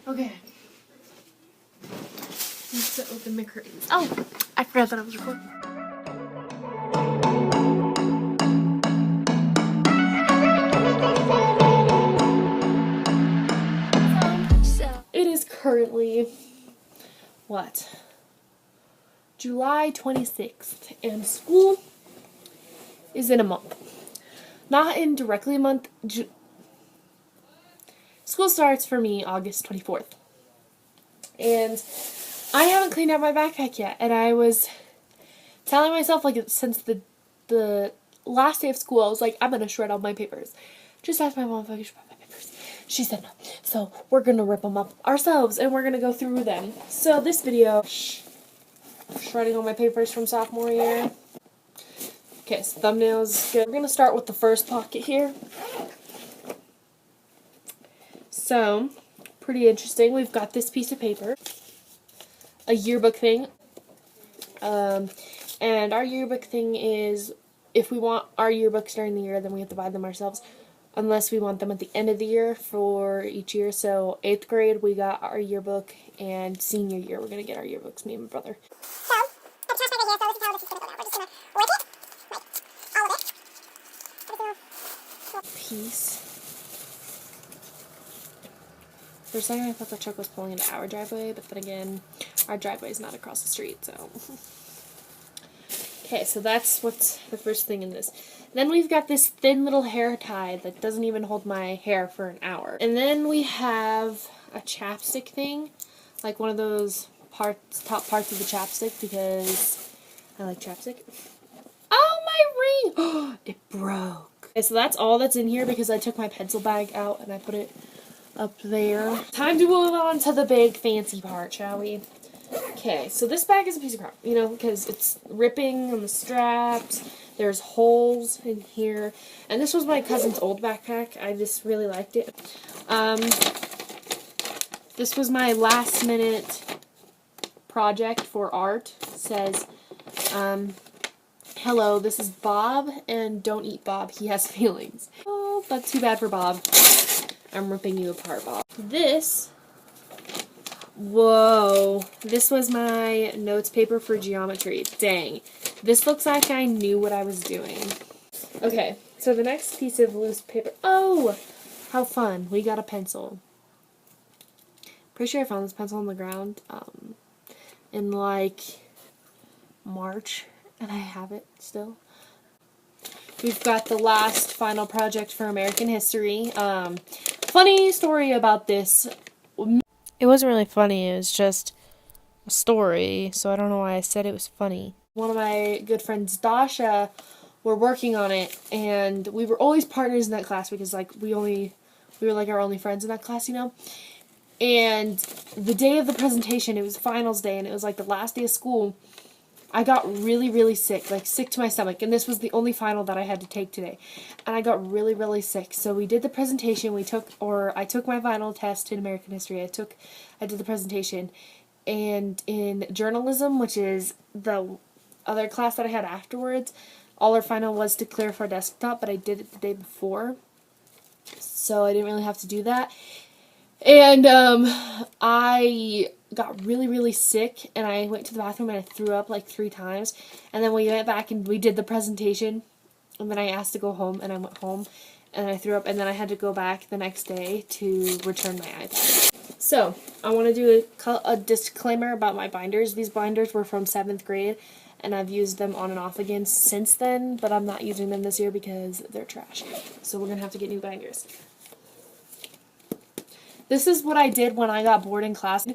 Okay. Let's open my curtains. Oh, I forgot that I was recording. It is currently, what? July 26th, and school is in a month. Not in directly a month. School starts for me August 24th. And I haven't cleaned out my backpack yet, and I was telling myself, like, since the last day of school, I was like, I'm gonna shred all my papers. Just asked my mom if I could shred my papers. She said no. So we're gonna rip them up ourselves, and we're gonna go through them. So this video, shredding all my papers from sophomore year. Okay, so thumbnails good. We're gonna start with the first pocket here. So, pretty interesting. We've got this piece of paper, a yearbook thing, and our yearbook thing is, if we want our yearbooks during the year, then we have to buy them ourselves, unless we want them at the end of the year for each year. So 8th grade, we got our yearbook, and senior year, we're going to get our yearbooks, me and my brother. So, the trash bag right here, so this is how this is going to go now. We're just going to rip it, like, all of it. Piece. For a second, I thought the truck was pulling into our driveway, but then again, our driveway is not across the street, so. Okay, so that's what's the first thing in this. Then we've got this thin little hair tie that doesn't even hold my hair for an hour. And then we have a chapstick thing, like one of those top parts of the chapstick, because I like chapstick. Oh, my ring! It broke. Okay, so that's all that's in here because I took my pencil bag out and I put it up there. Time to move on to the big fancy part, shall we? Okay, so this bag is a piece of crap, you know, because it's ripping on the straps. There's holes in here. And this was my cousin's old backpack. I just really liked it. This was my last minute project for art. It says, hello, this is Bob, and don't eat Bob. He has feelings. Oh, that's too bad for Bob. I'm ripping you apart, Bob. Whoa, this was my notes paper for geometry. Dang, this looks like I knew what I was doing. Okay, so the next piece of loose paper. Oh, how fun. We got a pencil. Pretty sure I found this pencil on the ground in like March, and I have it still. We've got the last final project for American history. Funny story about this. It wasn't really funny, it was just a story, so I don't know why I said it was funny. One of my good friends, Dasha, were working on it, and we were always partners in that class because, like, we were like our only friends in that class, you know? And the day of the presentation, it was finals day, and it was like the last day of school, I got really, really sick, like sick to my stomach, and this was the only final that I had to take today, and I got really, really sick. So we did the presentation. I took my final test in American history. I did the presentation, and in journalism, which is the other class that I had afterwards, all our final was to clear for our desktop, but I did it the day before, so I didn't really have to do that. And I got really, really sick, and I went to the bathroom and I threw up like 3 times, and then we went back and we did the presentation, and then I asked to go home, and I went home, and I threw up, and then I had to go back the next day to return my iPad. So, I want to do a disclaimer about my binders. These binders were from 7th grade, and I've used them on and off again since then, but I'm not using them this year because they're trash. So we're going to have to get new binders. This is what I did when I got bored in class.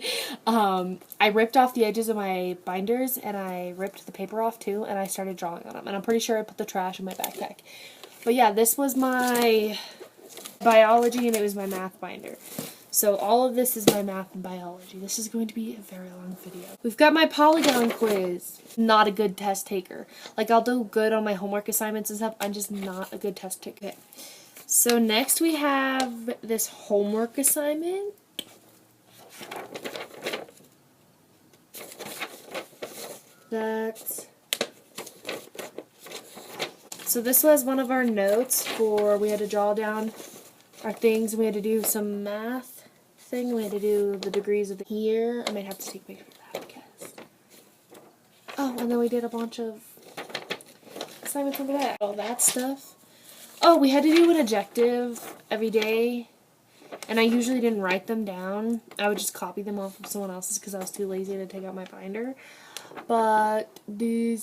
I ripped off the edges of my binders, and I ripped the paper off too, and I started drawing on them. And I'm pretty sure I put the trash in my backpack. But yeah, this was my biology, and it was my math binder. So all of this is my math and biology. This is going to be a very long video. We've got my polygon quiz. Not a good test taker. Like, I'll do good on my homework assignments and stuff. I'm just not a good test taker. Okay. So next we have this homework assignment. So this was one of our notes for, we had to draw down our things, and we had to do some math thing. We had to do the degrees of the here. I might have to take a picture of that because. Oh, and then we did a bunch of assignments over that. All that stuff. Oh, we had to do an objective every day. And I usually didn't write them down. I would just copy them off of someone else's because I was too lazy to take out my binder. But the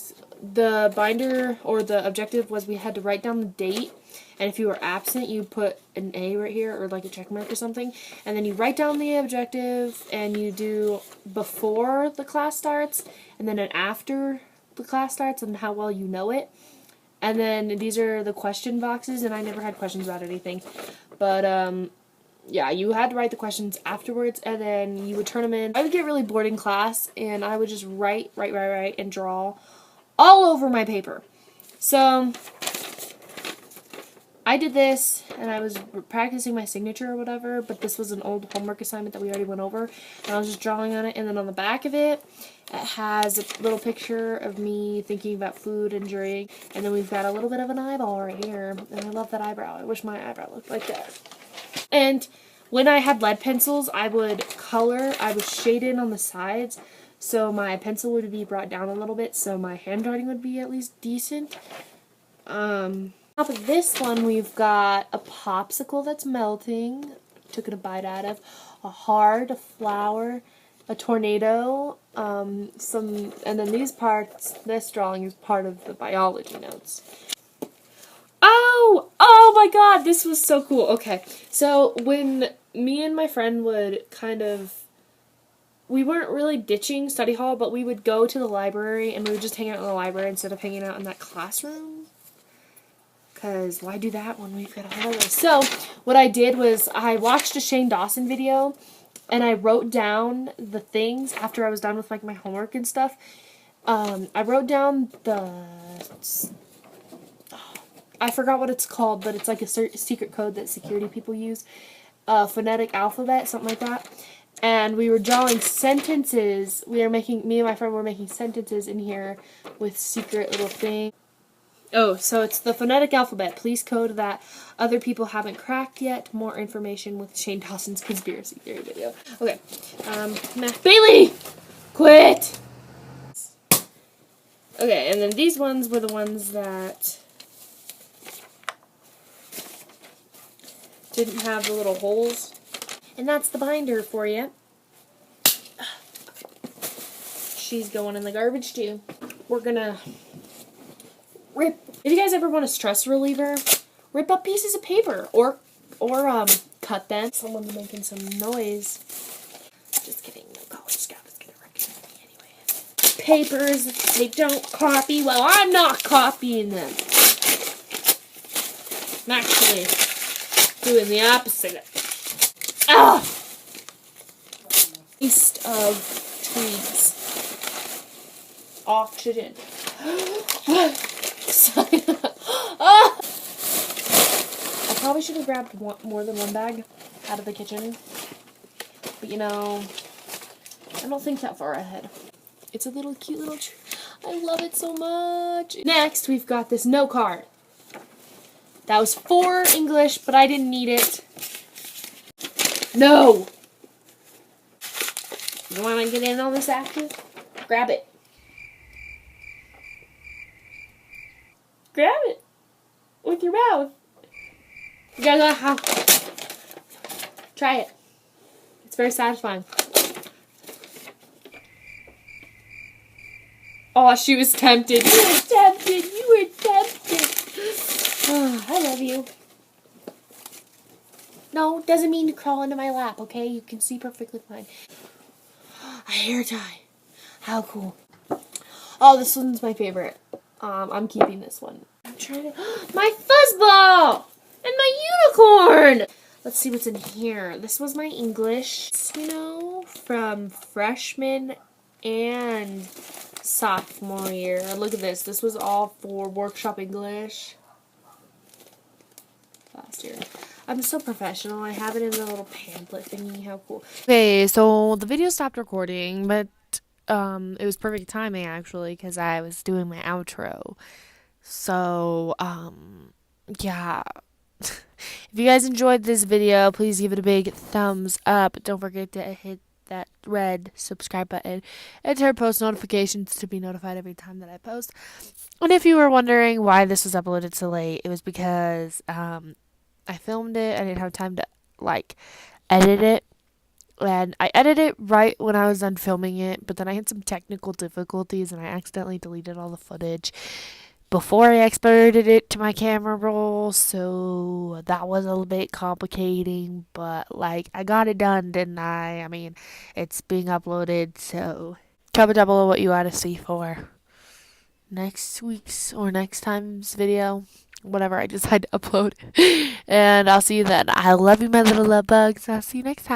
binder or the objective was we had to write down the date. And if you were absent, you put an A right here or like a check mark or something. And then you write down the objective and you do before the class starts and then an after the class starts and how well you know it. And then these are the question boxes, and I never had questions about anything. But, yeah, you had to write the questions afterwards, and then you would turn them in. I would get really bored in class, and I would just write, and draw all over my paper. So, I did this, and I was practicing my signature or whatever, but this was an old homework assignment that we already went over, and I was just drawing on it, and then on the back of it, it has a little picture of me thinking about food and drink, and then we've got a little bit of an eyeball right here, and I love that eyebrow. I wish my eyebrow looked like that. And when I had lead pencils, I would shade in on the sides, so my pencil would be brought down a little bit, so my handwriting would be at least decent. On top of this one, we've got a popsicle that's melting, took it a bite out of, a heart, a flower, a tornado, and then these parts, this drawing is part of the biology notes. Oh my god, this was so cool. Okay, so when me and my friend would we weren't really ditching study hall, but we would go to the library and we would just hang out in the library instead of hanging out in that classroom. Because why do that when we've got all of this? So what I did was I watched a Shane Dawson video and I wrote down the things after I was done with like my homework and stuff. I wrote down I forgot what it's called, but it's like a secret code that security people use. Phonetic alphabet, something like that. And we were drawing sentences. Me and my friend were making sentences in here with secret little things. Oh, so it's the phonetic alphabet. Please code that other people haven't cracked yet. More information with Shane Dawson's conspiracy theory video. Okay. Bailey! Quit! Okay, and then these ones were the ones that didn't have the little holes. And that's the binder for you. She's going in the garbage too. We're gonna rip. If you guys ever want a stress reliever, rip up pieces of paper or cut them. Someone's making some noise. Just kidding. No college scout is gonna recognize me anyway. Papers, they don't copy. Well, I'm not copying them. I'm actually doing the opposite. Ah! East of trees. Oxygen. I probably should have grabbed more than one bag out of the kitchen. But you know, I don't think that far ahead. It's a little cute little tree. I love it so much. Next, we've got this note card. That was for English, but I didn't need it. No! You want to get in on this action? Grab it. Grab it with your mouth. You guys know how. Try it. It's very satisfying. Oh, she was tempted. You were tempted. You were tempted. Oh, I love you. No, doesn't mean to crawl into my lap, okay? You can see perfectly fine. A hair tie. How cool. Oh, this one's my favorite. I'm keeping this one. I'm trying to... My fuzzball! And my unicorn! Let's see what's in here. This was my English, you know, from freshman and sophomore year. Look at this. This was all for workshop English. Last year. I'm so professional. I have it in the little pamphlet thingy. How cool. Okay, so the video stopped recording, but it was perfect timing actually because I was doing my outro. So, yeah, If you guys enjoyed this video, please give it a big thumbs up. Don't forget to hit that red subscribe button and turn post notifications to be notified every time that I post. And if you were wondering why this was uploaded so late, it was because I filmed it. I didn't have time to edit it. And I edited it right when I was done filming it, but then I had some technical difficulties and I accidentally deleted all the footage before I exported it to my camera roll, so that was a little bit complicating, but I got it done, didn't I? I mean, it's being uploaded, so comment down below what you want to see for next week's or next time's video, whatever I decide to upload. And I'll see you then. I love you, my little love bugs. I'll see you next time.